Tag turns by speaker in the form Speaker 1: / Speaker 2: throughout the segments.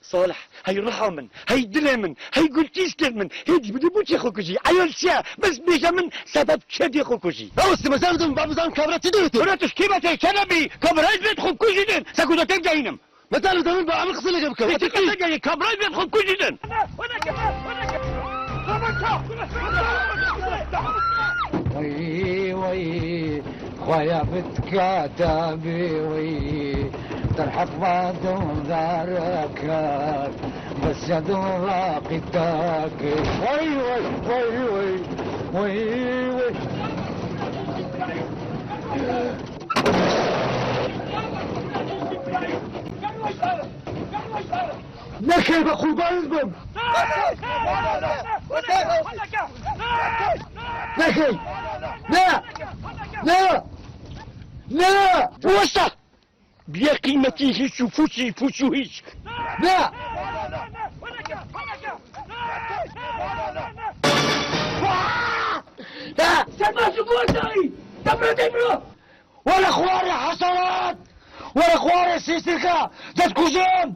Speaker 1: صالح هي رحمن هي دلمن هي قلتيش كلمن هي بدي بوتي خوكوجي عيال شيا بس بيجا من سبب شدي خوكوجي
Speaker 2: اوست مزاردم بابزان كبرتي دوتي
Speaker 1: وراتش كيمتي شنبي كبراج بيت خوكوجي دن سكودا تنجاينم
Speaker 2: مثلا دم بعمل خصلي قبل كم
Speaker 1: تنجاي كبراج بيت خوكوجي دن
Speaker 3: وي وي خويا بتكاتبي وي ترحق بعضهم ذارك بس يا راقتك وي وي وي وي وي
Speaker 2: نكي بقول بلبم نكي لا لا لا
Speaker 1: وسط بيا قيمتي هيش وفوشي فوشو هيش
Speaker 2: لا لا
Speaker 1: سبع سبوع ساي تبرو تبرو
Speaker 2: ولا خواري حصلات ولا خواري سيسيكا جات كوزون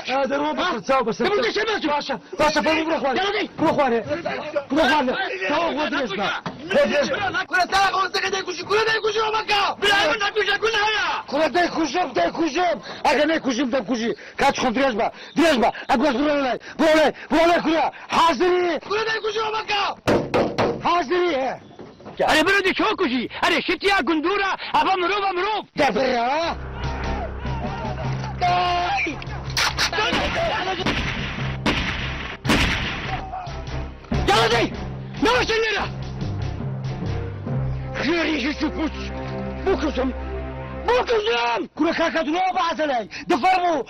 Speaker 2: هذا روبوت تساوي بس باشا باشا بروح واري بروح واري بروح واري تو خذ رزقنا خذ رزقنا كل ساعة خذ سكتي كوشي كل ده كوشي ومكة
Speaker 1: بلا من كوشي كلها
Speaker 2: كل ده كوشي أجمع كوشي ده كوشي كاتش خذ رزقنا رزقنا أقول بروح كلها حاضري كل ده كوشي ومكة حاضري
Speaker 1: أنا بردي شو كوشي أنا شتيا قندورة أبا مروف
Speaker 2: دبرة
Speaker 1: يلا دي نوش الليلة خيري يشوفوش بوكسم
Speaker 2: كل كاكا دروب عسلي دفرمو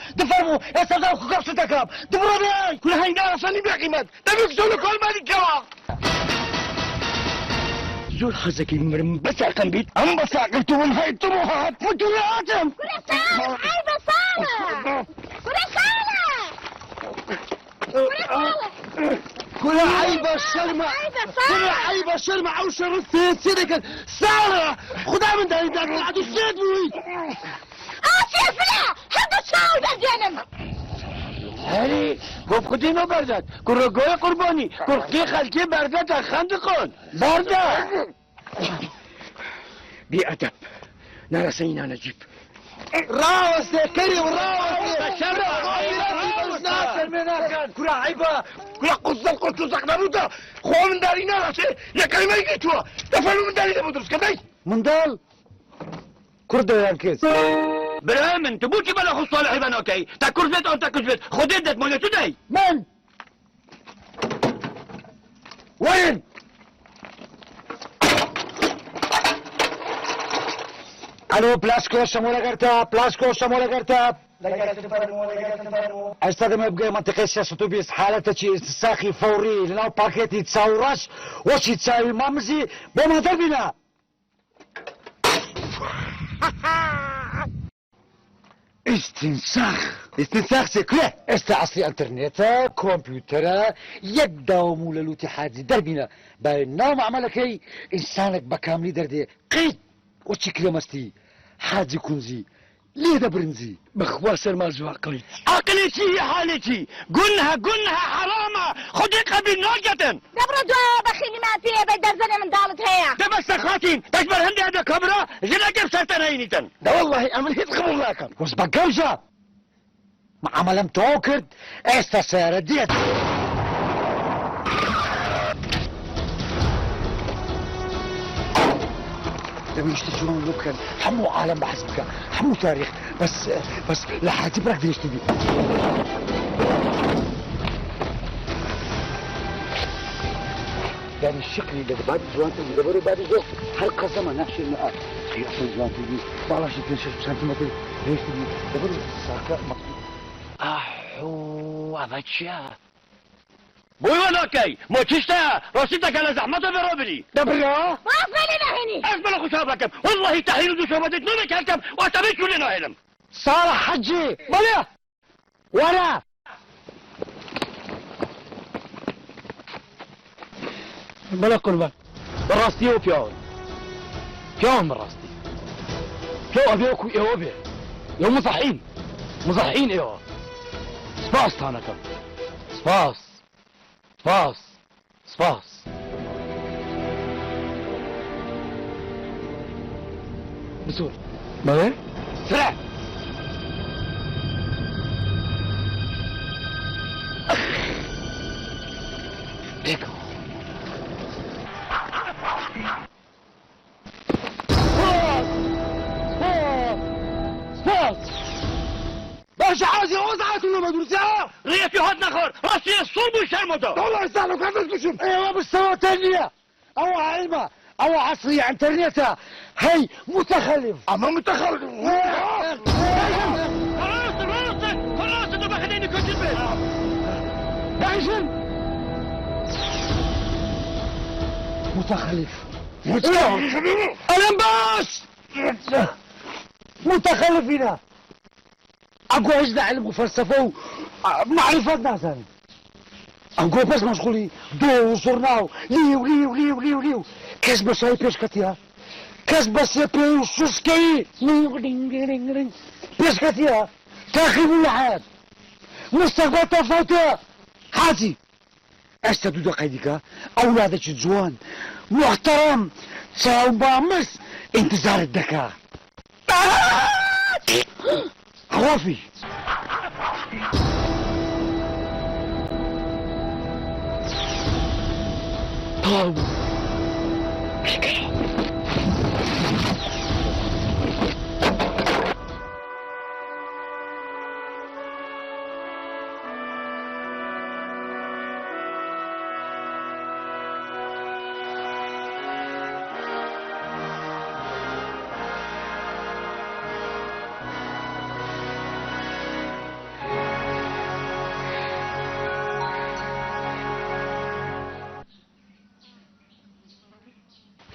Speaker 2: يا صدق كوكب ستكاب دبروني
Speaker 1: كل هاي نار صلي بقيمت تبيك سولو كل ما ديكوا زول خزك المرم بس أكن بيت أم بس أكلتون هاي طموحات فتولاتم
Speaker 4: كل ساعة هاي بصالة
Speaker 2: كل عيبة الشرمة كل عيبة الشرمة أو شرط سيدك سارة خدها من داري داري عدو السيد بوي
Speaker 4: آسيا فلا هدو تساوي دردينم
Speaker 1: هاري قف خدينو بردت كل رقوي قرباني كل خي خلقي بردت خندقون بردت بأدب نرسينا نجيب
Speaker 2: راوس يا كريم راوس
Speaker 1: كل عيبة كل قصة نرودا خو من دارينا يا كلمة يجيتوا تفعلوا من دارينا بدرس كمي
Speaker 2: من دال كردة ينكس
Speaker 1: برامن تبوكي بلا خص صالح بنا اوكي تا كرفت او تا كرفت خديدت مولتو داي
Speaker 2: من وين الو بلاسكو شمولا قرتا استخدم ابقى منطقة سياسة بيس حالة استساخي فوري لناو باكيتي تساورش وشي تساوي مامزي بما دربنا استنساخ سيكله استعصي انترنت كمبيوتر يقداومو للاتحاد دربنا باينا معملكي انسانك بكاملي دردي قيد وشي كلمستي حاجي كنزي ليه ده برنزي
Speaker 1: بخواسر مازو عقلتي هي حالتي قلنها حرامة خدي قبل نوجة
Speaker 4: دبرو دو بخيني ما فيه بدرزني من دالت هيا
Speaker 1: ده بس خاتين تكبر هندي هذا كبرة جنا كيف سرتنينيتن
Speaker 2: ده والله امل هيت قبل لكم وش بقوجة ما عملم توكد استا سيارة ديت لما يشتجون لوكان حمو عالم بحسبك حمو تاريخ بس لحد برك دي يشتدي يعني الشكل اللي بعد جوانتي اللي دبروا بعد جو حلقة زمن نحشي المقال هي أصلا جوانتي دي بعلا شكل سنتيمتر ليش دي دبروا ساكا مقصود
Speaker 1: أحو أبتشا بوي ولاكي مو تشتا رصيدك على زحمته برابلي
Speaker 2: دبرا
Speaker 4: وافلنا هني
Speaker 1: أقبل خشابكم والله تحيل دو شوبتك نونك هلكم واتبيت كلنا علم
Speaker 2: صالح حجي بلا ورا بلا قربان
Speaker 1: براستي وبيون بيون براستي بيو أبيوكو إيو أبي يو مصحين إيو سباس تانكم سباس بسول
Speaker 2: بلا
Speaker 1: سرع ديكو
Speaker 2: باش عاوزي وزعت ولا مدرسة
Speaker 1: ريت هاد نخور راسي الصوب والشرمطة
Speaker 2: والله يسألك هذا تشوف ايوه بالسنة تانية او علمة او عصرية انترنت هي متخلف
Speaker 1: اما متخلف خلاص انتوا باخديني كنت البيت
Speaker 2: بعيشن متخلف الانباس متخلفين اقوى اجدع علم وفلسفه ومعرفة ناس انا اقوى بس مشغولي دو وصرناو ليو كسب شاي بيش كتيا كسب سيبي وشوشكي بيش كتيا تاخيب العاد مستقبل تفوته حاتي اشتدو دقيقة اولادك جوان محترم ساو بامس انتظار الدكا عوافي طاب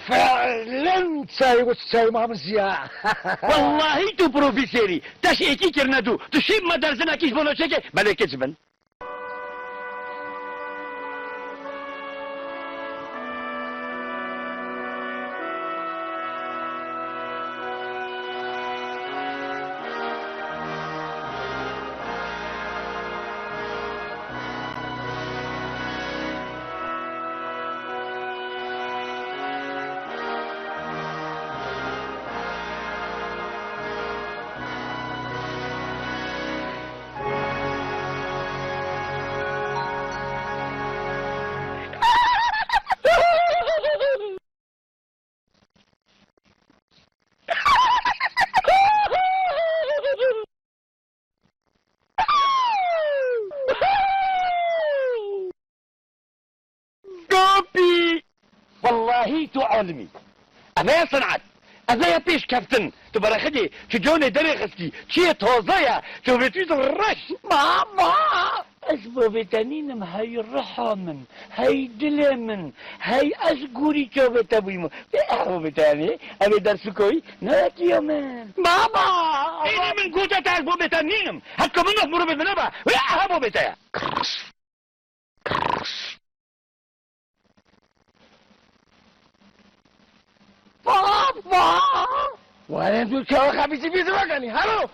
Speaker 2: فعلا تساوي وتساوي مع مزيان
Speaker 1: والله تو بروفيسيري تشيكي كرندو تشيب ما درسنا كيش بولو شيكي بلا كذبن والله تو علمي أبا صنعت أبا بيش كابتن تبرا خدي تجوني دري خستي تشي توزايا شو بتويت الرش ماما أسبو بتانينم هاي الرحمن هاي دلمن هاي أسقوري شو بتابيمو أبو بتاني أبي درسكوي ناكي يومين ماما إني من قوتة أسبو بتانينم هكو منك مرو ببنبا ويا أبو بتايا بابا وانا انتو تشاو خبيسي بيزي وقاني هلو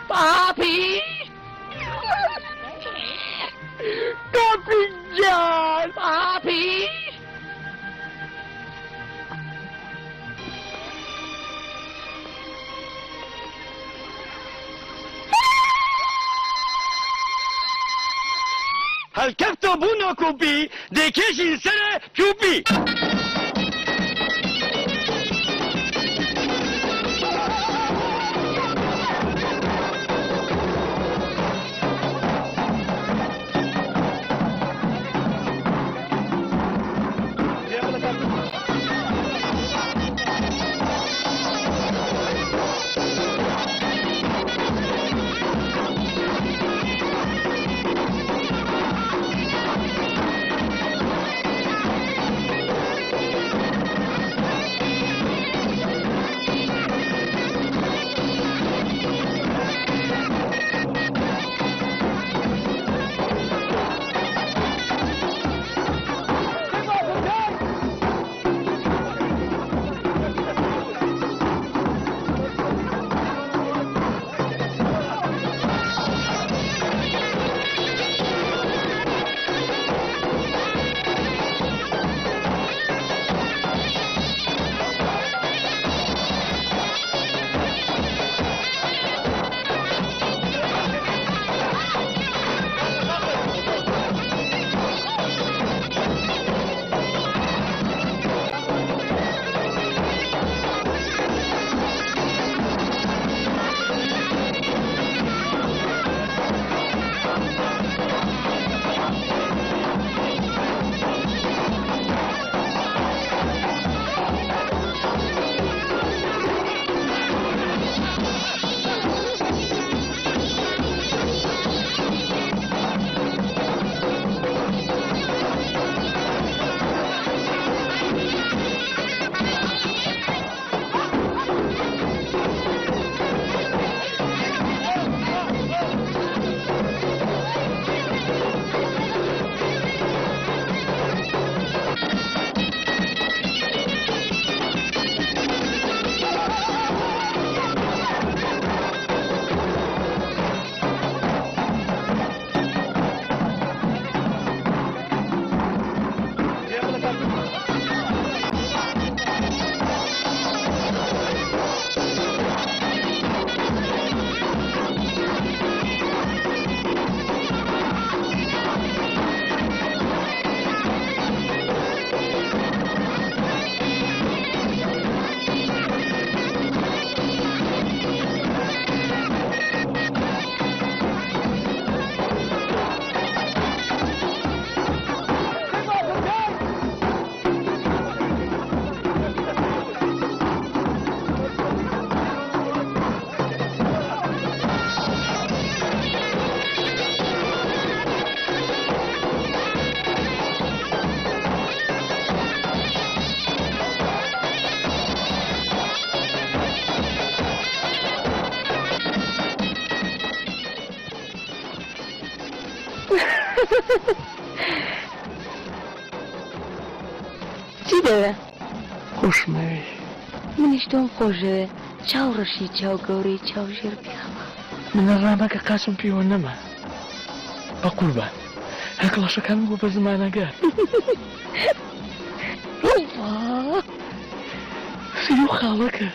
Speaker 1: بابي بابي جان بابي هل كتبونا كوبي ديكيشن سنة كوبي
Speaker 4: چی دەوێ؟
Speaker 3: خۆشمەوێ
Speaker 4: منیش تۆم خۆشەوێ چاو ڕەشی چاو گەورەی چاو ژێر پیاوە
Speaker 3: منە ڕامەکە قاسم پێوە نەما بە قوربان هەر کڵاشەکانم بۆ بە زمانەگەر سیر و خاڵەکە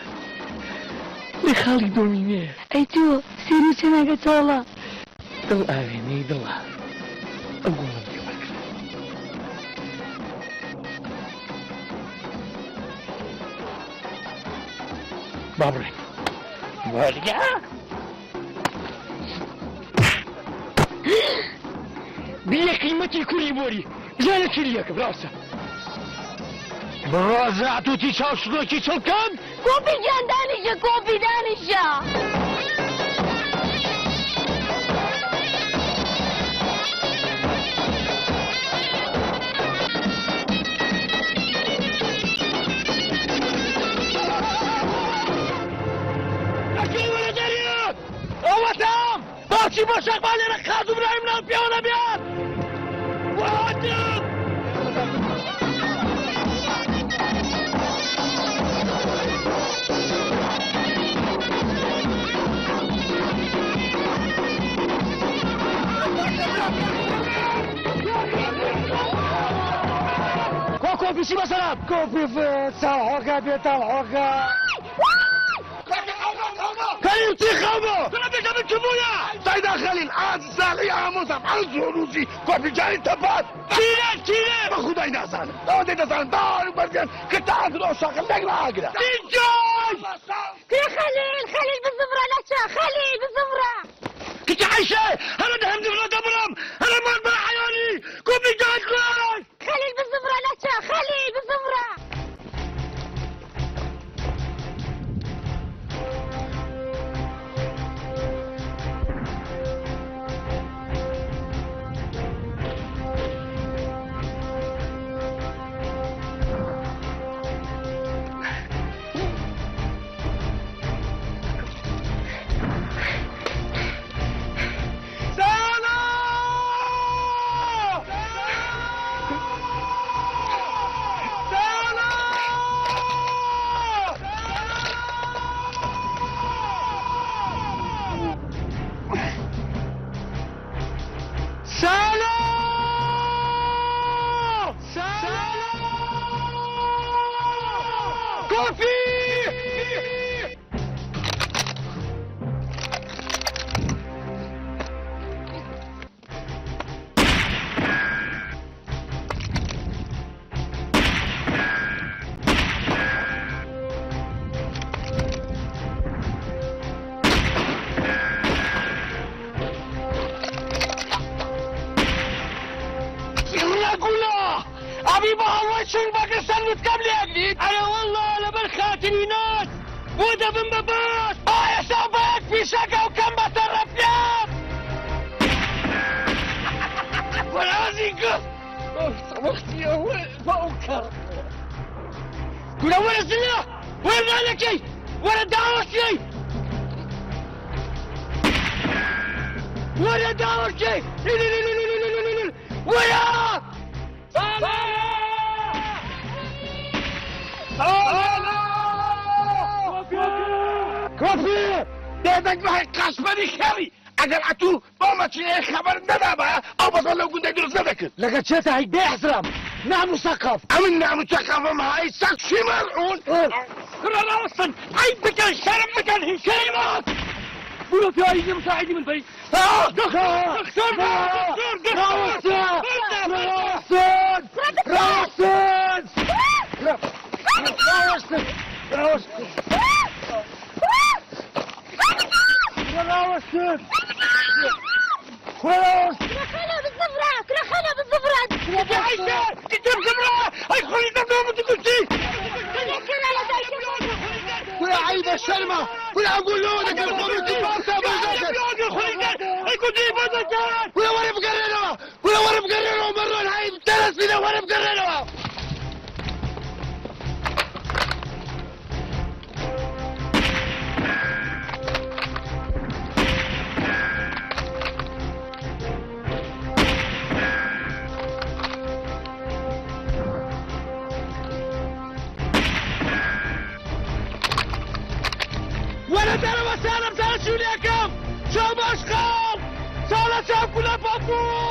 Speaker 3: لێ خاڵی دۆمینێ
Speaker 4: ئەی تۆ سێری چەناگە چاڵە
Speaker 3: دڵ ئاوێنەی دڵە ئەو گوڵم پێ بکرا با بڕێن
Speaker 1: وەرگە
Speaker 3: بیە قیمەتی کوری بۆری ژانە چریەکە بڕاوسە بڕازە تووتی چاو شڵۆکی چڵکان
Speaker 4: کۆپی گیان دانیشە کۆپی دانیشە
Speaker 1: ئەوەتام باچی بۆ شەقبان لێرە قاز و برایم ناو پیاوە نەبیان واتم
Speaker 2: كوبي شي مثلا كوبي في صالحوكا بيت الحوكا
Speaker 1: كلمتي خامو كنا بيك من كبويا سيدة خليل عاد ساقي عاموسا عز روسي كوبي جاي تبات تيري بخداي ناسان دودي ناسان دار برجن كتاعد رو شاقل لك راقرة تيجاي
Speaker 4: يا خليل بالزفرة لا خليل بالزفرة
Speaker 1: كنت عايشة انا دهم دفرة دبرم انا ما اتبع عيوني كوبي جاي كلاي
Speaker 4: خليل بالزفرة لا خليل بالزفرة
Speaker 1: أبي بهالوي شو باكستان متقبل يا جديد أنا والله لبن خاتمي ناس وده بن بباس يا شباب في شقة وكم بطرف ياب ورازي قف وقتي يا ولد فوكر كنا وين السلاح وين مالكي وين الدعوة وين الدعوة وين
Speaker 2: كوفي
Speaker 1: ديدك بهاي قاسبني خيري اگر اتو بامتشي خبر ندابا او بس لو كنت ادرس ندك
Speaker 2: لقد شتا هي بيحزرم نعم مثقف
Speaker 1: امن نعم مثقف معي ساق شي ملعون كرر اصلا اي بكن شرم بكن هشيمات قولوا في اي مساعدي من البيت
Speaker 4: كرخنا بالزفرة
Speaker 1: يا عيشة انت بزبرة هاي خلي تبدو متكلتي
Speaker 2: ولا عيب الشلمة ولا اقول له لك القومي بارتا بزاكت ولا ورب قرروا مرون هاي درس فينا ورب قرروا
Speaker 1: اهلا وسهلا بتعرفوا ليكم شو باشقر سالا شافونا بابو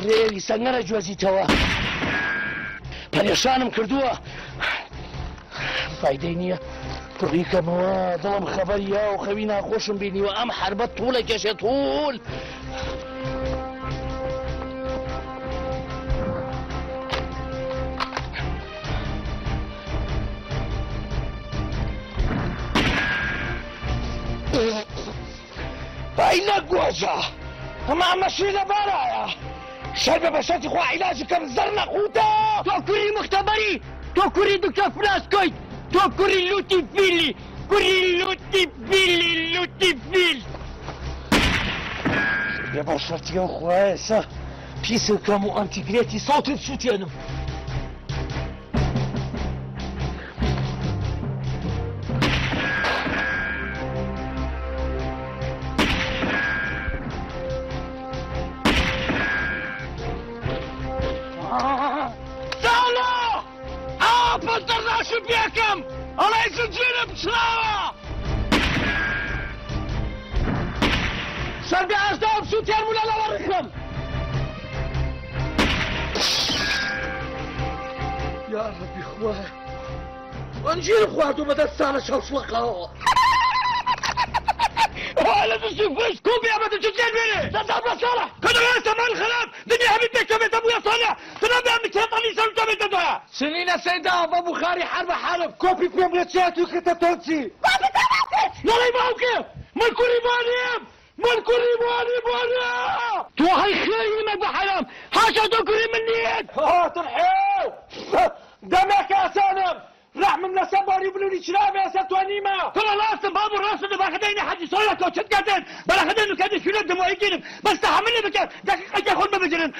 Speaker 1: ڕێوی سەنگەرە جوێزیتەوە پەرێشانم کردووە فایدەی نییە پڕیکەمەوە دڵم خەبەریە و خەوی ناخۆشم بینیوە ئەم حربەت توڵە کێشێت توول فاينا قوجة اما مشينا برايا شايفة بشاتي خوا علاجي كم زرنا قوتا توكري مختبري توكري دكتور فلاسكوي توكري لوتي فيلي كوري لوتي فيل يا بشرتي يا خواسة بيسو كامو انتجريتي صوت السوتيانم شو بيكم الله يسجلنا بشراوة شربي عشدا بشوتي المولا ورخم يا ربي خواه وانجيل خواتو بدأ السالة شوشلقة ولا تشوفش كوبي ابدا تشجعني مني لا تعمل صالح كنا يا سمان الخلاف دنيا حبيبتك كبيت ابويا صالح تنبي عمك هطلي سلطة بنتها سنين سيدة ابو خاري حرب حلب
Speaker 2: كوبي بيملتشات وكتا تونسي
Speaker 1: كوبي تونسي لا يباوك مالكوري بانيم تو هاي خيري ما بحرام حاشا دوكري مني
Speaker 2: ترحيو دمك يا سالم راح من سباري بلوني شراب يا ستوانيما
Speaker 1: كل راس بابو راس اللي باخديني حد يصير كوتشت قاتل باخدينه كان شنو دموع يجيني بس تحملني بكام دقيقه ياخذ ما بجرن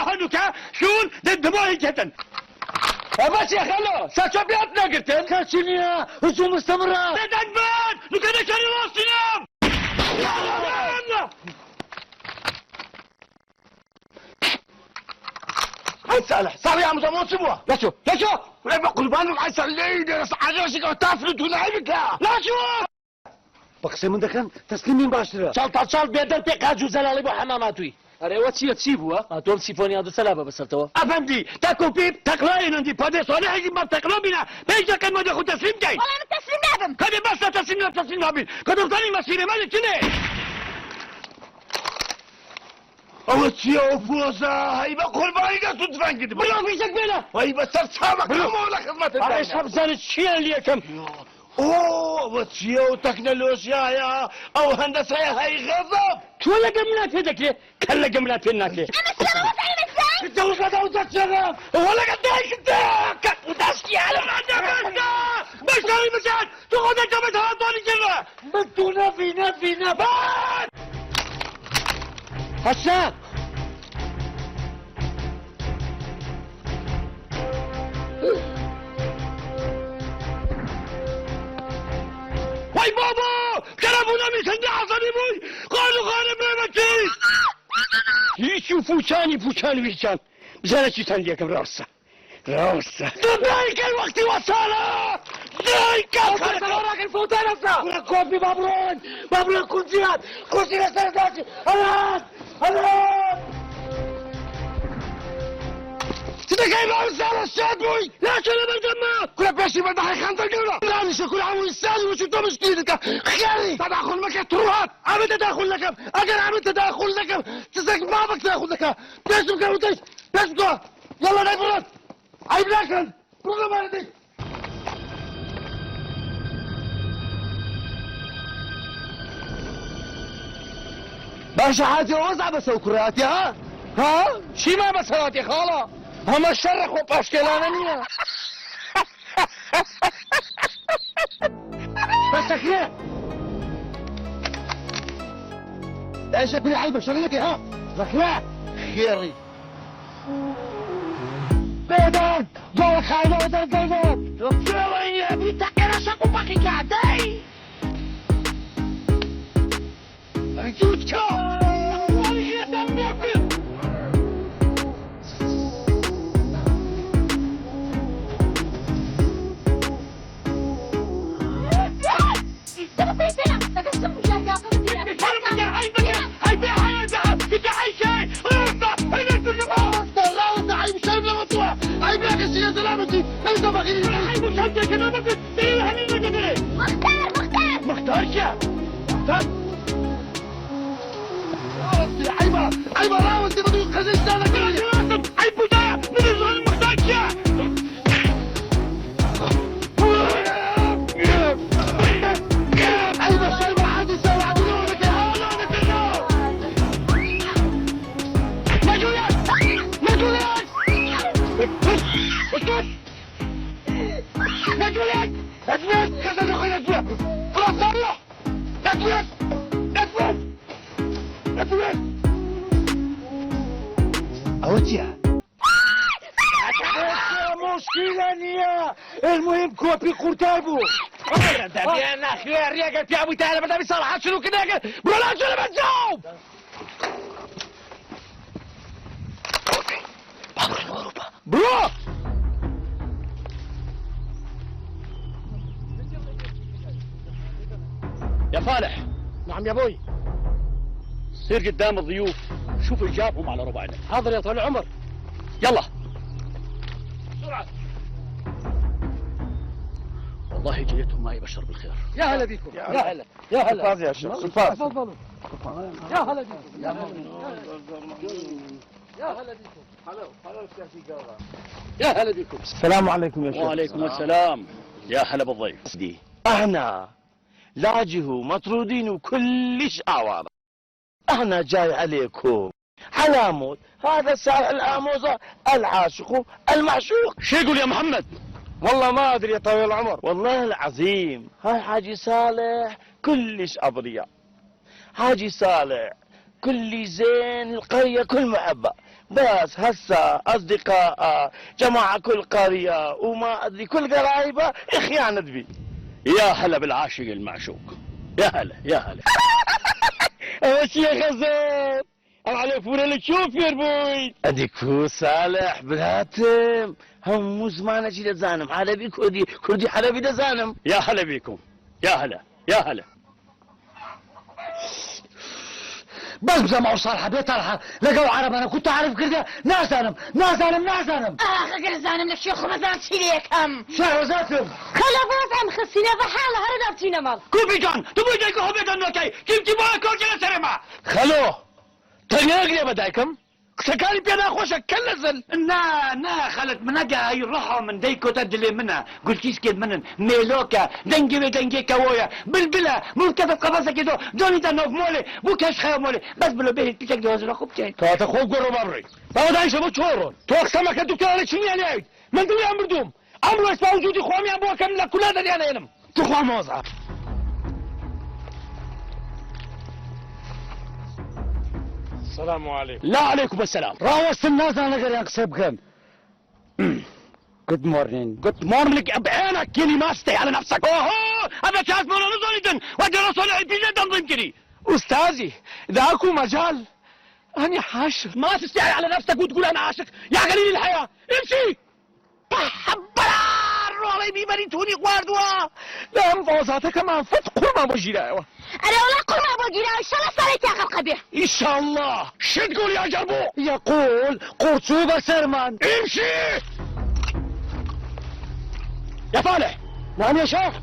Speaker 1: هنوكا شون دموع يجتن ماشي يا خلو ساتشابياتنا قلت
Speaker 2: كاتشينيا هجوم مستمرة
Speaker 1: تدبان لو كان شاري راسنا هاي صالح صار يا مزمون سبوه لا شو لا قربانك عايز الليل عجوزك وتافلت ونعيبك لا شو
Speaker 2: بقسم من دكان تسليمين باشترا
Speaker 1: شال بيدر بيقاجو زلالي بو حماماتوي
Speaker 3: ئەرێوە چییە چی بووە؟ تۆم سیفۆنیا دو سەلا بە بەسەرتەوە
Speaker 1: افندي تاكو بيب تقلاين عندي بادي صالح يجي ما تقلا بنا بيجا كان ما دخل تسليم جاي
Speaker 4: والله أنا تسليم نابم
Speaker 1: كده بس تسليم نابين كده ثاني مسيرة مالك كده أوتشيو فوزا هاي بقول بايجا تدفن كده بلا فيشك بلا هاي بس صار كم ولا خدمة عايش حبزان الشيء اللي كم اوه وتشيو تكنولوجيا يا او هندسه هاي غضب تولى قملات هدك ليه كلا قملات هناك ليه
Speaker 4: أنا السلام وسعيد إزاي؟
Speaker 1: انت وصلت وتشرف ولا قداش انت وداشتي على ما عندك بس هاي مشان تاخذ انت بتهضر كذا
Speaker 2: بدو نفي
Speaker 1: بان
Speaker 2: هشام
Speaker 1: واي بابا كلامنا من عصبي بوي قالوا غالب مكي يشوفوا فوشاني ويشان بزانا شي تنديك راسه دايك الوقت وصل دايك
Speaker 2: وراك الفوتان هسه كوبي بابرون كنزيات سرداسي الان
Speaker 1: تدقي مع رسالة الشادوي لا شنو بالجماعة كل باشي بدحي خانتا قولا لا نشي كل عام ويستاذ وشتو مشكلتك خيالي تداخل مكة تروحات عم تداخل لكم اجل عم تداخل لكم تسك ما بك تداخل لكم بيش بك يلا نايبرات عيب لكن برغم هذه
Speaker 2: باشا حاجة وزع بسوكراتي ها
Speaker 1: شي ما بسواتي خالة هم الشرخ وباشكلانانية
Speaker 2: بس خير ايش كل عيب شغلك ها خير خيري بيدان دور خاينة ودان
Speaker 1: يلا يا بيتا انا شاكو باقي قاعدين يوتكو
Speaker 2: مشكلة نية المهم كوبي قرطابو
Speaker 1: انا خير يا قلت يا ابوي تعالى بدأ بصراحة شنو كده برولا شنو بتجاوب برو يا فالح.
Speaker 2: نعم يا ابوي.
Speaker 1: سير قدام الضيوف شوف اجابهم على ربعنا.
Speaker 2: حاضر يا طويل العمر.
Speaker 1: يلا بسرعة. والله جيتهم ما يبشر بالخير.
Speaker 2: يا هلا بيكم. يا هلا يا هلا.
Speaker 1: فاز يا شيخ فاز.
Speaker 2: تفضلوا. يا هلا بيكم. يا هلا بيكم. يا هلا بيكم.
Speaker 5: السلام عليكم يا شيخ.
Speaker 1: وعليكم السلام. يا هلا بالضيف.
Speaker 5: دي احنا لاجه مطرودين وكلش اعوار. احنا جاي عليكم على موت هذا سائل الاموزه العاشق المعشوق.
Speaker 1: شو يقول يا محمد؟
Speaker 5: والله ما ادري يا طويل العمر. والله العظيم هاي حاجي صالح كلش ابرياء. حاجي صالح كل زين القرية كل محبة. بس هسه اصدقاء جماعة كل قرية وما ادري كل قرايبه خيانة بي.
Speaker 1: يا هلا بالعاشق المعشوق. يا هلا يا هلا.
Speaker 5: ايش يا غزال عليك فولا تشوف يا ربوي. اديكو صالح بالهاتم هم مو زمان شي لزانم حلبي كردي حلبي لزانم.
Speaker 1: يا هلا بيكم. يا هلا يا هلا.
Speaker 2: بس بسمعوا صالحة بيطرحة لقوا عرب انا كنت اعرف كده نازنم.
Speaker 4: زانم للشيخ مثلا شيليك هم
Speaker 2: شهر زاتم
Speaker 4: خلافات عم خسينا بحالة هرد ابتينا مال
Speaker 1: كوبي جان تبوي جايكو هو بيدن نوتي كيف تبوي كوكي لسرما
Speaker 5: خلو تنياقني بدايكم سكالي بينا خوشك كل نزل.
Speaker 1: نا خلت منقا هاي الرحى من ديكو تدلي منها قلت كيسكت منن ميلوكا دنجي كوويا بلبلا مركبة قفصة كدو دوني دانوف مولي بوكاش خير مولي بس بلو بيه بيشك دوز رخوب جاي
Speaker 5: تاتا خوب قرر بابري باو دايش ابو تشورون توك سمك الدكتور عليك شنو يعني عيد من دولي امردوم امرو اسمع وجودي خوامي ابوها كاملة كل هذا اللي انا يلم تخوى موزعة.
Speaker 3: السلام عليكم.
Speaker 1: لا عليكم السلام.
Speaker 2: راوست الناس انا غير ينقصبكم. جود مورنينج.
Speaker 1: قلت مورنينج بعينك كيني ما استحي على نفسك. اوهو هذا كاس مولا نزوليدن ودي رسول البيجا دن ضمكني.
Speaker 5: استاذي اذا اكو مجال اني حاشر.
Speaker 1: ما تستحي على نفسك وتقول انا عاشق يا قليل الحياة امشي. حبار روحي بيبريتوني قواردوا.
Speaker 5: لا مفوزاتك كمان فتق قرما بجيرايوه.
Speaker 4: انا ولا قول ما ابغى ان شاء الله صارت يا قبيح.
Speaker 1: ان شاء الله. شو تقول يا جربو؟
Speaker 2: يقول قرطوبة سرمان.
Speaker 1: امشي يا فالح.
Speaker 2: نعم يا شيخ.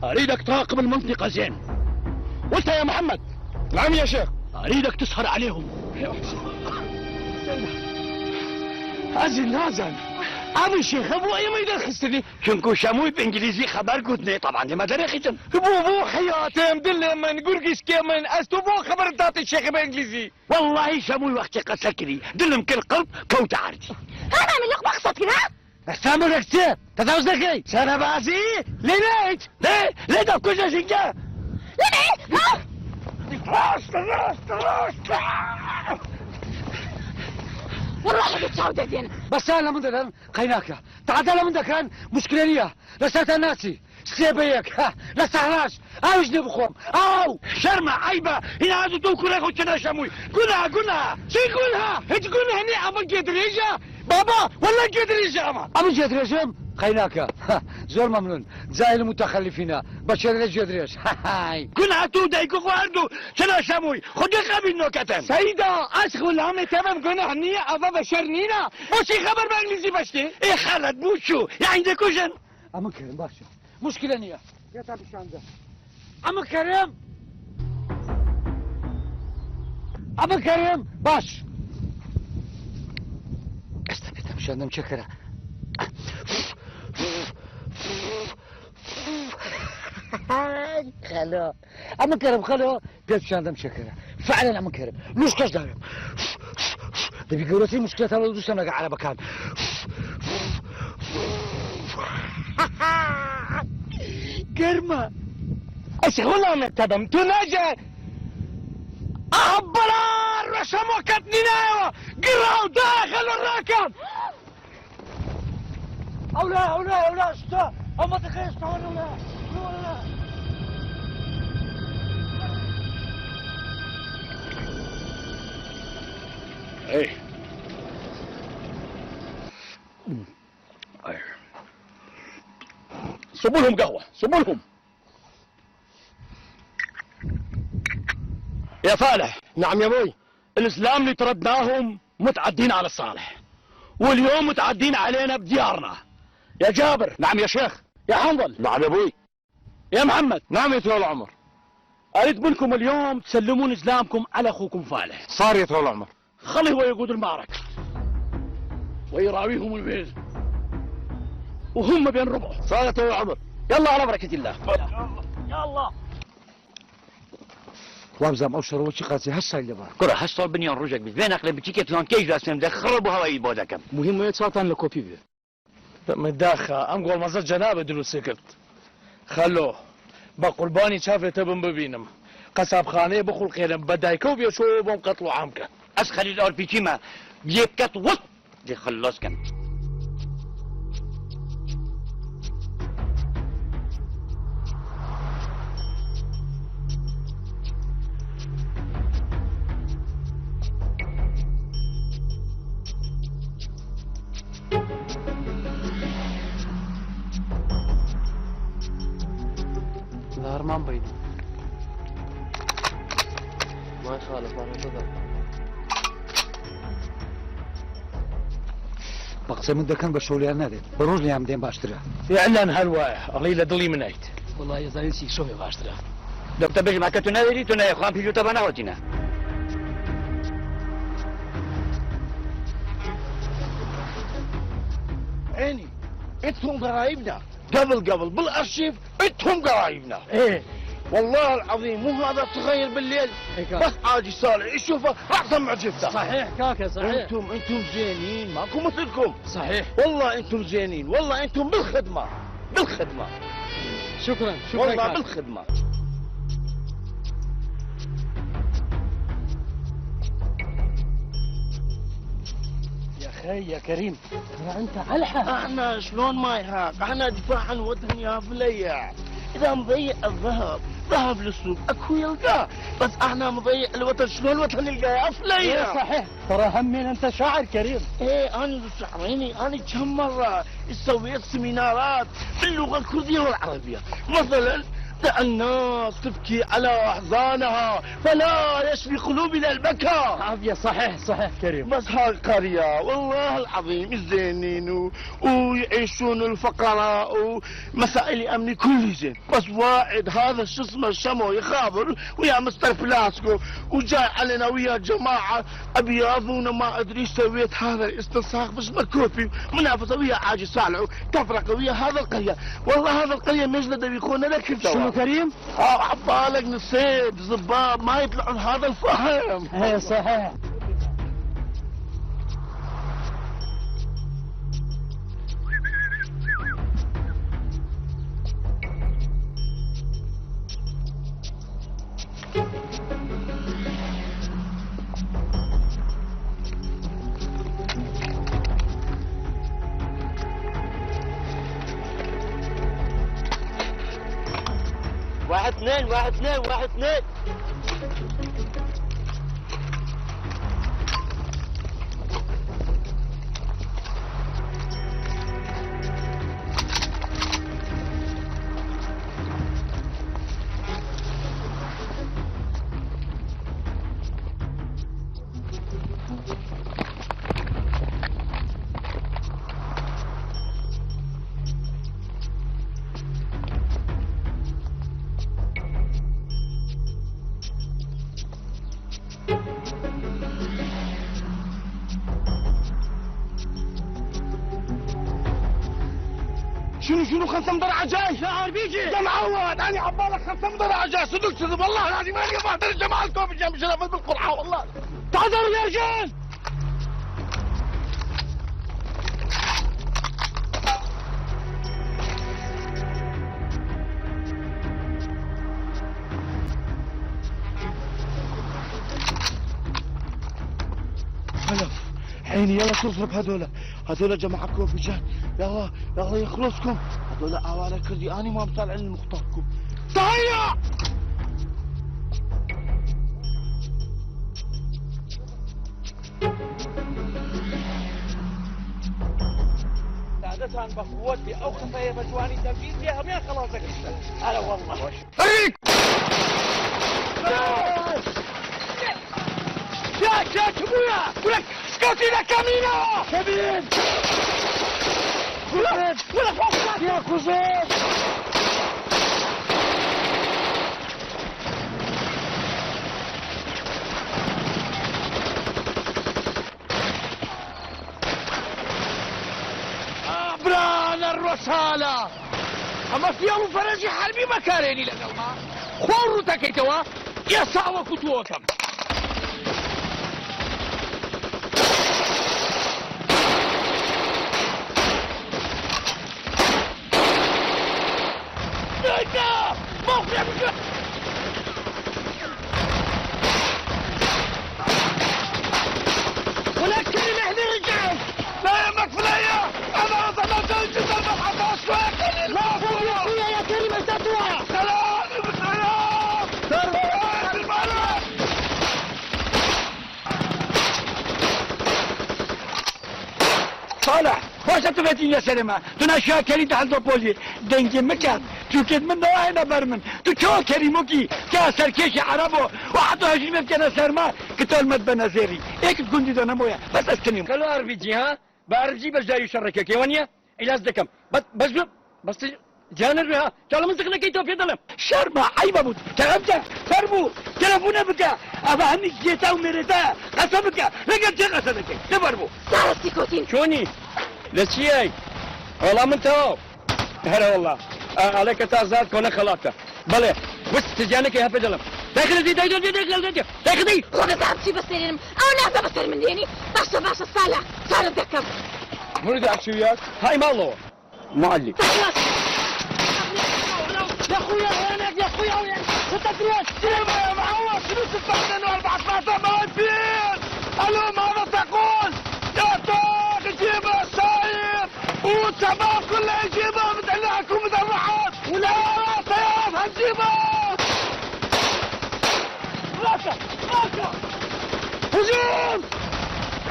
Speaker 1: اريدك تراقب المنطقة زين. وانت يا محمد.
Speaker 5: نعم يا شيخ.
Speaker 1: اريدك تسهر عليهم.
Speaker 5: أزل نازل أبو الشيخ أبو أي ما يدرخستني
Speaker 1: شنكو شاموي بإنجليزي خبر قدني طبعا دي ما درخيتن
Speaker 5: بو حياتي مدل من قرقش كيمن أستو بو خبر دات الشيخ بإنجليزي
Speaker 1: والله شاموي وقت قسكري دلم كل قلب كوت عردي
Speaker 4: هذا من لك مقصد كده.
Speaker 2: استعمل ركتين تتعوز لكي
Speaker 5: سنة بازي لينيت
Speaker 1: ليه ده كل شيء جا
Speaker 4: ليه ها والله بتساعد دين.
Speaker 2: بس انا من ذا قيناك تعدل من ذا مشكلة ليا لسات الناسي سيبيك لا سهلاش اوش نبخم او
Speaker 1: شرمة عيبة هنا هذا تو كلها كنا شاموي قولها شي قولها
Speaker 5: تقول هني أبو جدريجة
Speaker 2: بابا ولا جد رجام ابو جد رجام خيناك زور ممنون زائل المتخلفين بشر جد رج
Speaker 1: كن عتو دايكو خواردو شنا شاموي خدي خبي نوكتن
Speaker 2: سيدا اشغل عم تمام كنا هنيه ابا بشر نينا
Speaker 1: وشي خبر بانجليزي بشتي ايه خالد بوشو يا عندك وجن
Speaker 2: اما كريم باشا مشكله نيه يا تابي شانده اما كريم اما كريم باش استبيت مش عندهم شكرا خلو اما كريم خلو بيت مش عندهم شكرا فعلا اما كريم لوش كاش دايم ده بيقولوا لي مشكله لو دوسنا على مكان كرمه اشغل انا تدم تناجي أهبلا رسمو كتنينايو قراو داخل الراكب أولا استا أما تخيص ولا
Speaker 1: ايه صبوا لهم قهوة صبوا لهم يا فالح.
Speaker 5: نعم يا ابوي.
Speaker 1: الاسلام اللي تردناهم متعدين على الصالح واليوم متعدين علينا بديارنا. يا جابر.
Speaker 5: نعم يا شيخ.
Speaker 1: يا حنظل.
Speaker 5: نعم يا ابوي.
Speaker 1: يا محمد.
Speaker 5: نعم يا طويل العمر.
Speaker 1: اريد منكم اليوم تسلمون اسلامكم على اخوكم فالح.
Speaker 5: صار يا طويل العمر.
Speaker 1: خليه هو يقود المعركة ويراويهم البيت وهم بين ربع.
Speaker 5: صار يا طويل العمر.
Speaker 1: يلا على بركة الله.
Speaker 2: يلا وابزم أوشر وشي قاسي هسا اللي بقى
Speaker 1: كره حصل بنيان رجك بين اقلب بتيكت لون كيج راسم ده خربوا هواي بودكم.
Speaker 3: مهم يتصاتن لكوبي بي
Speaker 5: مداخة ام قول مزج جنابه دلو سكت خلوه بقرباني شافه تبن ببينم قصاب خانه بخل قيرم بدايكو بيشو بم قتلوا عامك
Speaker 1: اسخلي الار بي جي ما بيبكت وسط دي خلص كم.
Speaker 3: الهرمان بينه ما يخالف ما ننتظر.
Speaker 2: بقسم من دكان بشولي أنا ده بروز لي عم دين باشتري
Speaker 5: يعلن هالوايح قليلة دلي من ايت
Speaker 3: والله يا زين سي شوفي باشتري
Speaker 1: دكتور بيجي معك تنادي تنا يا خوان في جوتا بنا وتنا.
Speaker 5: عيني انتم قرايبنا قبل بالارشيف انتم قرايبنا.
Speaker 3: ايه
Speaker 5: والله العظيم مو هذا تغير بالليل بس حاجي صالح يشوفه اعظم معجبته.
Speaker 3: صحيح كاكا صحيح.
Speaker 5: انتم زينين ماكو مثلكم.
Speaker 3: صحيح
Speaker 5: والله انتم زينين والله انتم بالخدمه
Speaker 3: شكرا
Speaker 5: والله
Speaker 3: كاكا.
Speaker 5: بالخدمه.
Speaker 3: يا خي يا كريم ترى انت علحة.
Speaker 5: احنا شلون ما يهاك احنا دفاع عن وطن يا فليع. اذا مضيع الذهب ذهب للسوق اكو يلقاه بس احنا مضيع الوطن شلون الوطن يلقاه يا فليع.
Speaker 3: ايه صحيح ترى همين انت شاعر كريم.
Speaker 5: ايه انا ذو شعريني انا كم مره سويت سيمينارات باللغه الكرديه والعربيه. مثلا دع الناس تبكي على احزانها فلا يشفي قلوبنا البكاء.
Speaker 3: عافية صحيح كريم.
Speaker 5: بس هالقرية والله العظيم الزينين ويعيشون الفقراء ومسائل امني كل زين بس واحد هذا شو اسمه الشمو يخابر ويا مستر فلاسكو وجاي علينا ويا جماعة ابيض ما ادري ايش سويت هذا الاستنساخ بس مكوفي منافسة ويا حاجي صالح تفرق ويا هذا القرية. والله هذا القرية مجلدة بيكون لك
Speaker 3: شنو كريم؟
Speaker 5: عبالك نسيت زباب ما يطلعون هذا الفهم.
Speaker 3: ايه صحيح.
Speaker 5: واحد اثنين
Speaker 2: شنو خمسة مدرعة جاي؟ شاعر بيجي يا معود انا عبالك خمسة مدرعة جاي صدق كذب والله العظيم انا بحضر الجماعة الكوفي جنب شرف بالقرعة والله تحضروا يا رجال خلف عيني يلا تصرف هذولا جماعة كوفي جاي يلا يخلصكم هذولا عوالة كردي اني ما بطالع مختاركم تهيأ
Speaker 5: سعادتها بقوتي او خفايا بجواني تنفيذ فيها مين خلاصك هلا والله
Speaker 2: فريق
Speaker 1: يا ابويا ولك اسكتي لك كمينة
Speaker 2: كمين
Speaker 1: ولك فوق
Speaker 2: يا كوزين
Speaker 1: بران الرسالة اما في يوم فرنسي حربي مكاريني لقلما خورو تكيتوا يا ساوى كتوكم
Speaker 2: ولكن احنا رجال
Speaker 1: لا يمك فليا انا وصلت جدا بحث شوية
Speaker 2: لا فوق يا اخويا يا كريم انت تروح
Speaker 1: سلام الملك صالح خوش تبيتين يا سلمة تناشيها كريم تحل بولي دنجي مكان تشوكت من نواهينا برمن تو كريموكي كاسر كيشي عربو وحطو هجري مبكنا سرما كتول مد بنازيري ايك تكون دي دانا مويا بس اسكنيم
Speaker 3: قالوا اربيجي ها باربيجي بس جاي يشركك يوانيا الى ازدكم بس جانر ها قالوا من زغنا كيتو في ظلم
Speaker 1: شرما عيبا بود تغبتا فربو تلفونا بكا ابا هني جيتا وميرتا قصبكا لقد جي قصبك تفربو
Speaker 4: صارت سكوتين
Speaker 3: شوني لشيء والله من تو هلا والله عليك تازات كونه خلاطه بله بس تجانك يا فجلم داخل دي داخل
Speaker 4: خذ تعبتي بستلم او نهضة بستلم من ديني باشا صالح صار الدكم
Speaker 3: مريد احكي وياك هاي مالو معلي
Speaker 4: تخلص
Speaker 2: يا اخويا وينك يا اخويا وينك انت تروح
Speaker 1: سيما يا معوض شنو 46 مواد فين الو ماذا تقول يا طاق جيبها الساير والشباب كله يجيبها مدلعكم مدرعات ولا طياب هنجيبها راسا هجوم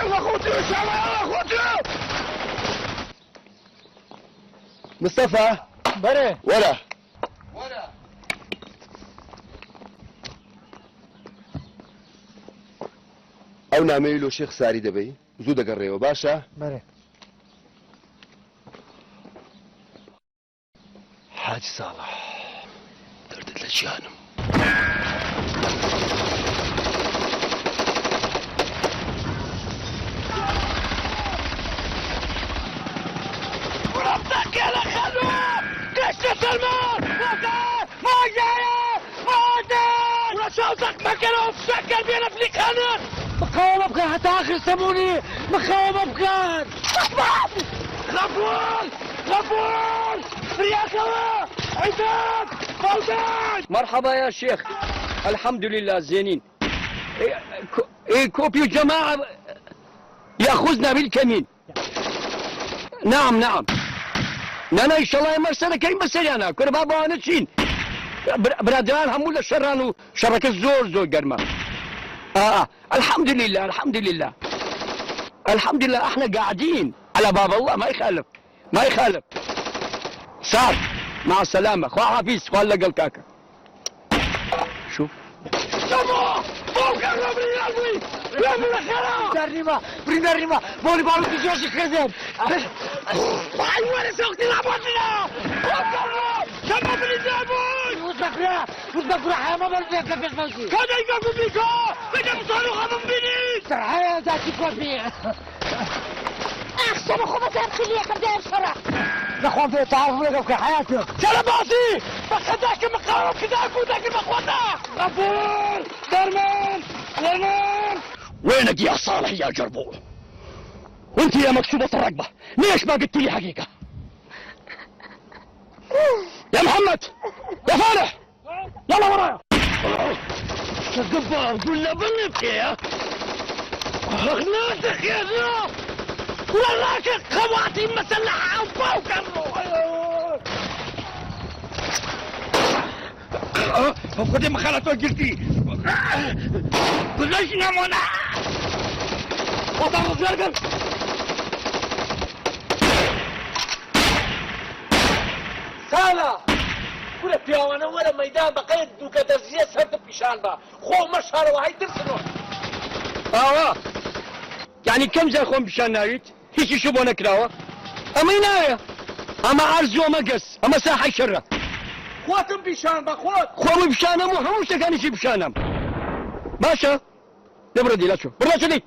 Speaker 1: يلا اخوتي ان شاء الله يلا اخوتي
Speaker 2: مصطفى
Speaker 3: بره
Speaker 2: ولا او نعمل له شيخ ساري دبي زود قريو باشا
Speaker 6: بله
Speaker 2: حاج صالح دردت لجانم
Speaker 1: وربطك يا خلوة قشة سلمان ما جاية ولا صوتك مكانه وفشكل بين افريقيا
Speaker 2: مقاومة بكار حتى اخر سموني مقاومة بكار
Speaker 1: غفور رياكوة عتاب فوزان
Speaker 3: مرحبا يا شيخ الحمد لله زينين كوبي جماعة يأخذنا بالكمين نعم نانا ان شاء الله يمرسنا كاين مسألة انا كنا بابا نتشين برادران همولا شرانو شرك الزور قرما الحمد لله احنا قاعدين على باب الله ما يخالف صار مع السلامة خوا حفيظ خوا لقى الكاكا شوف
Speaker 2: بريميريما بولي بارو تجوشي خزن
Speaker 1: وين سوقتي لعبتنا شباب اللي
Speaker 2: وزبك يا ما بلدك كيف ماشي
Speaker 1: كذا يقفوا بيكا بدهم يصاروا خمم بني
Speaker 2: ترحيا ذاتي كوفي
Speaker 4: اخ
Speaker 2: السما خبط خليه خدام شرع نخوان في تعرف لك في حياتك
Speaker 1: سلاماتي بس هداك مقاوم كذا وداك مقوطة غفور درمان وينك يا صالح يا جربوع وانت يا مكسوبة الرقبة ليش ما قلت لي حقيقة يا محمد يا فالح يلا ورايا تقبل قلنا بنك يا اغناتك يا ذا وراك خواتيم مسلحة وفوق خذي مخالطة قلتي بلاش نامونا وطاقة زرقل
Speaker 5: سالا ولا پیاوانه ولا ميدان بقيت دوكا درزيه سرت بشان با خو مشهر وهي ترسنو
Speaker 3: آوا يعني كم زي خوم بشان ناريت هيك شو بونا كراوة اما ينايا اما عرض وما قس اما ساحة شرة
Speaker 5: خواتم بشان با خوات
Speaker 3: خوم بشانم وهموش تكاني شي بشانم باشا نبردي لا شو برا شو دي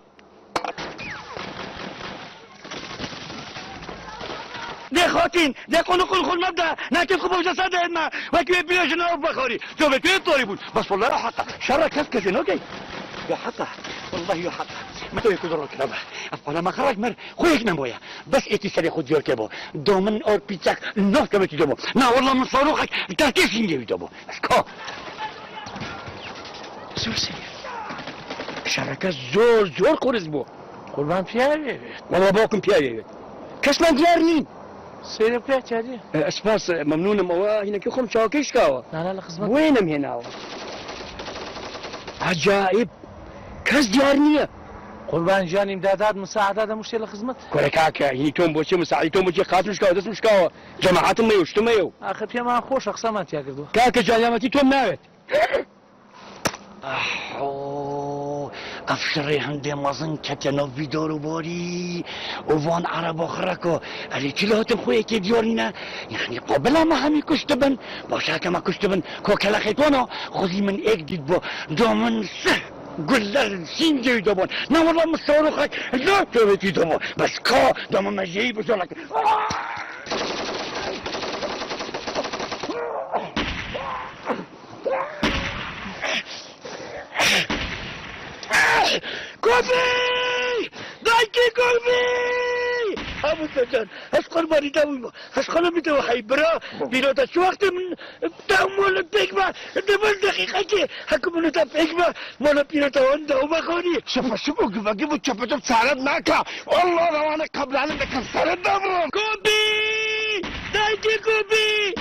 Speaker 1: دي خوتين دي قنقل خل مبدا ناكل خبو جسد ما وكي بيش نوب بخوري شوف كيف طوري بود بس والله يا حقا شر كسكس اوكي يا حقا والله يا حقا ما تو يكون دور كلام انا ما خرج مر خويك نمويا بس اتي سري خد جور كبو دومن اور بيتاك نو كما تجمو نا والله من صاروخك تركيش يجي دومو اسكو سوسي شركة زور قرز بو
Speaker 5: قربان پیاوی
Speaker 3: والله بوكم بياي كسمان ديارنين
Speaker 5: سير بیا چادي
Speaker 3: اسفاس ممنون موا هنا كي خم شاكيش كاوا
Speaker 5: لا لا خدمت
Speaker 3: وينم هنا عجائب كاس ديارنيه
Speaker 5: قربان جان امدادات مساعدات مش لخدمت
Speaker 3: كوركاكا هي توم بوشي مساعي توم بوشي خاطر مش كاوا دس مش كاوا جماعات ما يوشتو ما يو
Speaker 5: اخر بیا ما خوش اقسامات يا قردو
Speaker 3: كاكا جامعتي توم ناوت
Speaker 1: احو افشري هندي مازن كتنو فيدورو بوري وفان عرب اخركو اللي تلوتم خويا كي ديورينا يعني قبل ما همي كشتبن باشاك ما كشتبن كوكلا خيطونا خذي من ايك ديد بو دومن سه قل لر سين جي دوبون نا والله مصوروخك لا توبتي دومون بس كو دومن ما جيب وشولك كوفي دايكي كوفي ابو سجان اسقل ماري داوي اسقل بيتو حيبرا بيروتا شو وقت من تأمل البيكما دبل دقيقة كي حكم انه تبيكما مولا بيروتا وندا وما خوني شوف جيبوا تشفتوا سالد معك والله لو انا قبل على ذاك السالد دبرهم كوبي دايكي كوبي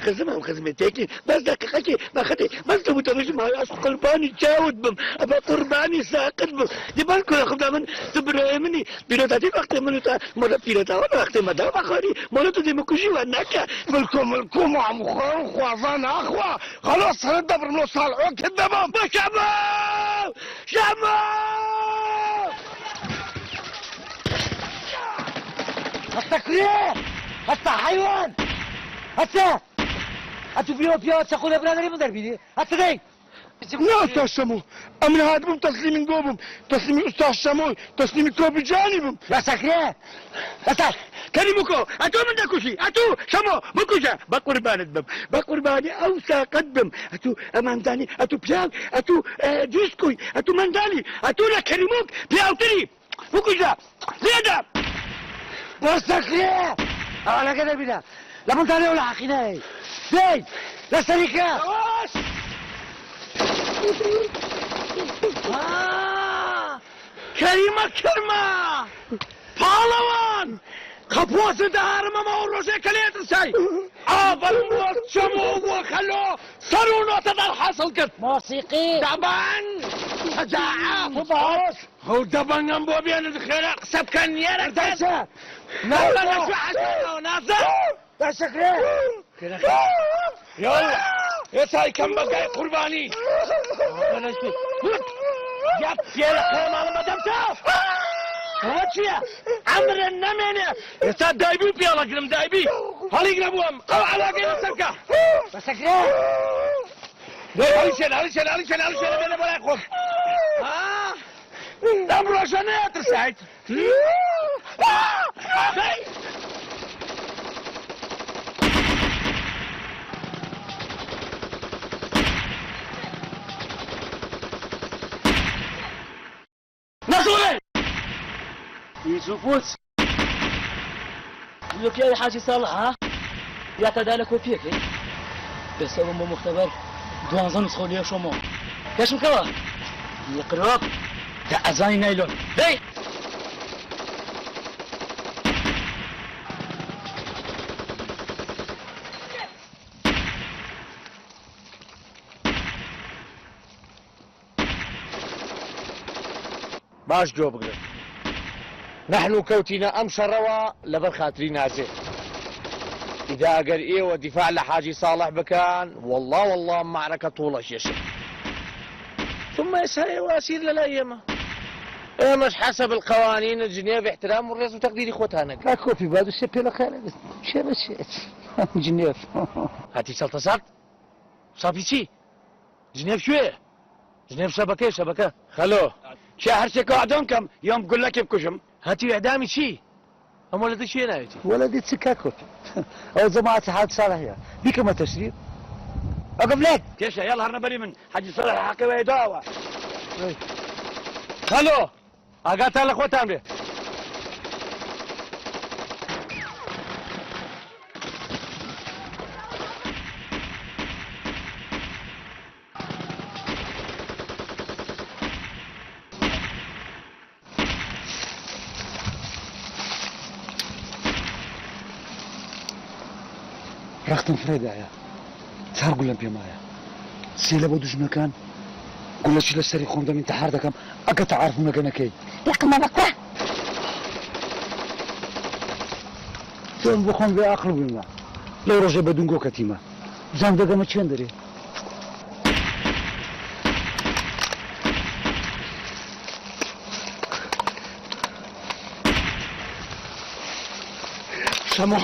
Speaker 1: خزمهم تاكي بس دقيقة كي ما خدي ما تبو تمشي معي اسقل باني تشاود بم ابا قرباني ساقط بم دي بالكو ياخذ من تبراهمني بيروتا دي وقت منو مولا بيروتا وانا وقت ما دا بخاري مولا تو دي مكوشي واناك ملكم عم خوازان اخوة خلاص هندبر نوصل عوك الدمام شعبان
Speaker 2: التكرير حتى حيوان حتى هاتو بيو تقول يا برادري مدربي حتى دي
Speaker 1: لا استاذ شمو امن هادبم تسليم قوبم تسليم استاذ شمو تسليم كوب جانبم
Speaker 2: لا سكرية
Speaker 1: أتا كلمكو أتو من دكوشي أتو شمو بكوشا بقربان الدم بقرباني أوسا قدم أتو أمانداني أتو بيال أتو جوسكوي أتو مانداني أتو لا كلموك بيال تري بكوشا زيادة
Speaker 2: بس سكرية أنا كده بنا لا منتاني ولا حقيناي زي لا سريكة
Speaker 1: كريمة پالوان خپوس دارم ما روشه کلیت سای آبل موت شمو و خلو سرونو تدر حاصل کرد
Speaker 2: موسيقي
Speaker 1: دبن شجاعة فباس هو دبن هم بو بیان الخير قصب كان يرك
Speaker 2: دايسة
Speaker 1: نازل نشو حسنو نازل
Speaker 2: لا سكرية
Speaker 1: يلا يا ساي كم بقى قرباني يا سيرك ما مدام شاف وشيا عمر النمنة يا ساد دايبي بيلا قلم دايبي هلي قلبوهم قو على قيل السركة
Speaker 2: لا سكرية
Speaker 1: هلي شل بينا بلا يخوف دبرو شنو يا ترسعيد نصوري
Speaker 5: يشوفوك لك يا حاجي صالح ها يا تدالك وفيك بس هو مختبر دوانزن نسخوليه شمو كاش مكوا يقرب دا ازاني نايلون دي
Speaker 2: باش جو بقرب نحن كوتينا أم شروا لبر خاطري نازل إذا أقر إيه ودفاع لحاجي صالح بكان والله معركة طولش يا شيخ ثم يسهل واسير للأيام مش حسب القوانين الجنيه باحترام والرئيس وتقدير إخوتها هناك
Speaker 3: اكو في بعض السبيل خير شرشت جنيف
Speaker 2: هاتي سلطسات صافي شي جنيف شوية جنيف شبكة
Speaker 1: خلو شهر سكو كم يوم بقول لك بكشم
Speaker 2: هاتي إعدامي شي هم ولدي شي نايتي
Speaker 3: ولدي تسكاكو او جماعة حاج صالح بك ما تشريب اقف لك
Speaker 1: كيشا يلا هرنا بري من حاج صالح حقي ويداوى خلو
Speaker 2: أقاتل الأخوة به
Speaker 3: رختم فريدة يا صار قول لهم بيمايا سيلا بودوش مكان قول له شيل السري خوم ده من تحار ده كم أقطع عارف مكانك كي
Speaker 4: لكن ما بقى
Speaker 3: ثم بخون بأقل بيما لو رجع بدون كتيمة زام ده ما تشين دري
Speaker 2: سمو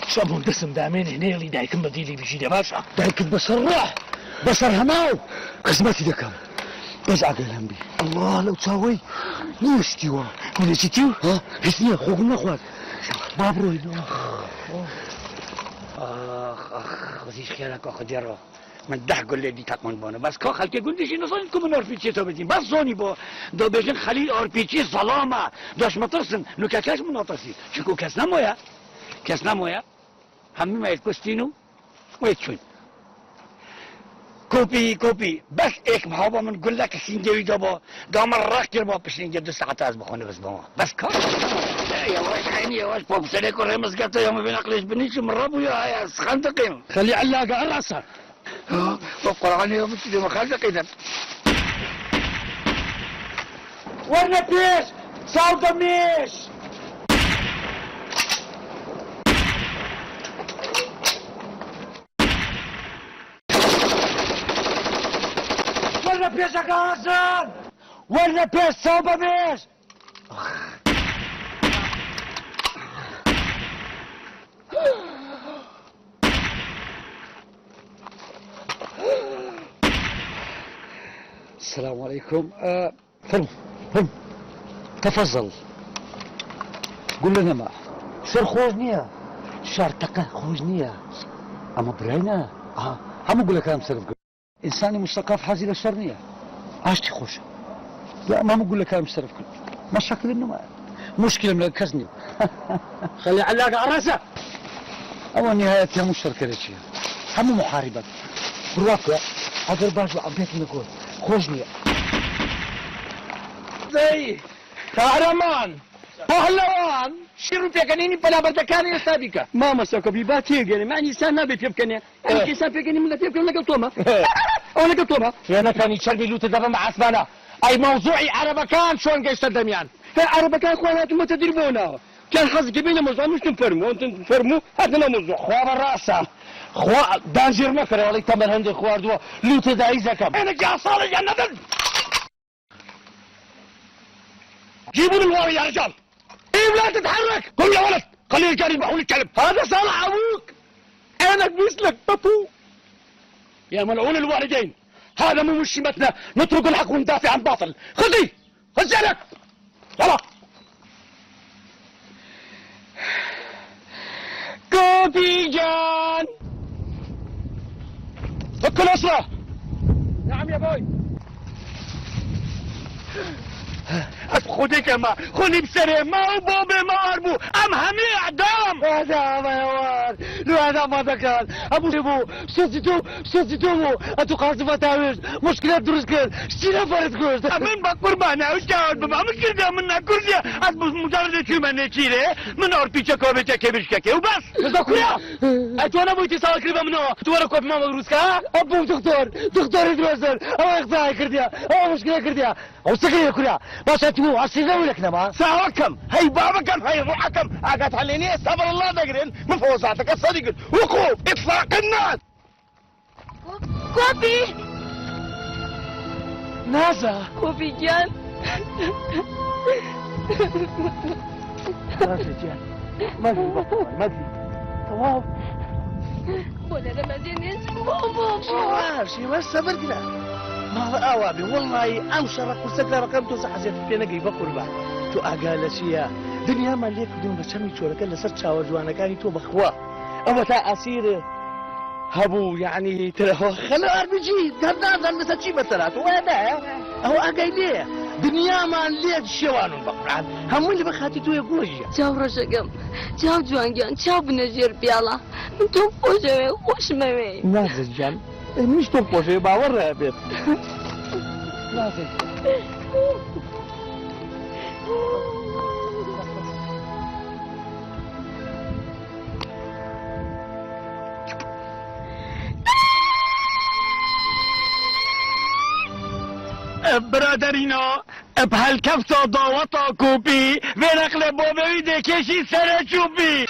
Speaker 2: سمو دسم دامين هنا اللي دايكم بديلي بيجي ده باشا
Speaker 3: دايك بصر راح بصر هماو خزمتي ده كم بس عقل هم بي الله لو تساوي ليش تيوا ولا تيو ها هسني خوك نخوات بابرو يدو
Speaker 1: اخ وزيش خيالك اخ جرو من ده قول لي دي تكمن بونه بس كو خلك قول لي نصل كم نور بيتشي تو بدين بس زوني بو دو بيجن خليل اور بيتشي سلامه داش مطرسن نو كاكاش من نطرسي شكو كاس نمويا همي ما يتكستينو ويتشون كوبي بس ايك محابا من قول لك سينجوي دابا دام الراك يربا بسينجا 2 ساعات از بخونه بس كار يا واش عيني يا واش بوب سليك ورمز قطع يوم بين عقليش بنيش من ربو يا خندقين
Speaker 3: خلي علاقة الرأسة
Speaker 1: وقراني يوم تجي مخندقين
Speaker 2: ورنا بيش صوت ميش ورنا بيش يا حسن ورنا بيش صوت ميش
Speaker 3: السلام عليكم فهم تفضل قول لنا ما سر خوجنية شارتقة خوجنية أما برينا هم أقول لك أنا مسلف إنساني مستقاف حازي للشرنية عاشتي خوش لا ما أقول لك أنا مسلف مشاكل إنه ما مشكلة من الكزني
Speaker 2: خلي علاقة الرأسة
Speaker 3: أول نهايتها مشتركة لشيء هم محاربة بالواقع هذا باش عبيت من الكل خوجنية
Speaker 2: زي كهرمان پهلوان شروع پیکنینی پلا بردکانی استابیکا
Speaker 3: ما مساكو بيبات يجني معني إنسان ما بيفكني أنا كإنسان فيكني من لا تفكني ولا قلتوما ولا قلتوما
Speaker 2: انا كان يشربي لوت دابا مع عثمانة اي موضوعي عربكان شلون قيس الدميان
Speaker 3: عربكان اخوانات ما تدربونا كان حظ قبيله موضوع مش تنفرموا انتم تنفرموا هذا موضوع
Speaker 2: خواب الرأسة خوا دانجر مكر ولي تمر هندي خوار دوا لوت دايزة كم
Speaker 1: انا جا صالح يا ندل
Speaker 2: جيبوا الواوي يا رجال
Speaker 1: ايه لا تتحرك قل يا ولد خليه يجري بحول الكلب
Speaker 2: هذا صالح ابوك
Speaker 1: انا مثلك بابو يا ملعون الوالدين هذا مو مشيمتنا نترك الحق وندافع عن باطل خذي خذ لك يلا
Speaker 3: كوفي جان.
Speaker 2: فك الأسرة.
Speaker 3: نعم يا بوي.
Speaker 1: خودی ما خونی بسره ما و بابه ما اربو ام همه اعدام.
Speaker 2: هذا ما يوار لو هذا ما ذكر ابو شبو سوزيتو مو اتو قاسم تاويش مشكلة دروس كر شتينا فرد كوست
Speaker 1: من با قربانه و جواب بما مشکل من كرسي از مجرد چی من چیره من اور پیچه کوبه چه کبیش که و بس.
Speaker 3: بس كوريا. أنتوا أنا بويتي سال كريبة منو. تو أنا كوب ما مدروس كا.
Speaker 2: ابو دكتور دراسر او اخزاي كرديا او مشكلة كرديا او سكري كوريا باش اتو اصيغا ولك نما
Speaker 1: ساوكم هي بابكم هي روحكم اقعد حليني استغفر الله دقرين من فوزاتك الصديق وقوف اطلاق الناس.
Speaker 4: كوفي
Speaker 2: نازا
Speaker 4: كوفي جان
Speaker 2: ما في بطل ما في طواف
Speaker 4: ولا لما زينيس بابا
Speaker 2: شي ما صبر كده ما اوابي والله امشرك وسكر رقمته صحزت فينا قيبه قربا تو اقال شيا دنيا ما ليك دون بشمي شورك اللي صرت شاور جوانا كاني تو بخوا او تا اسير هبو يعني ترى خلا ار بي جي دردان مسجي مثلا وانا او اقايليه دنيا ما ليك شوان بقران هم اللي بخاتي تو يقول
Speaker 4: چاو رشگم چاو جوانگیان چاو بنجیر بیالا من تو خوشه خوش موی
Speaker 2: نازل جان مش تو بوشه باور بيت نازل
Speaker 1: برادرینا بهالكفتو ضوطو كوبي في نقل بوبي دي كيشي سنة شوبي.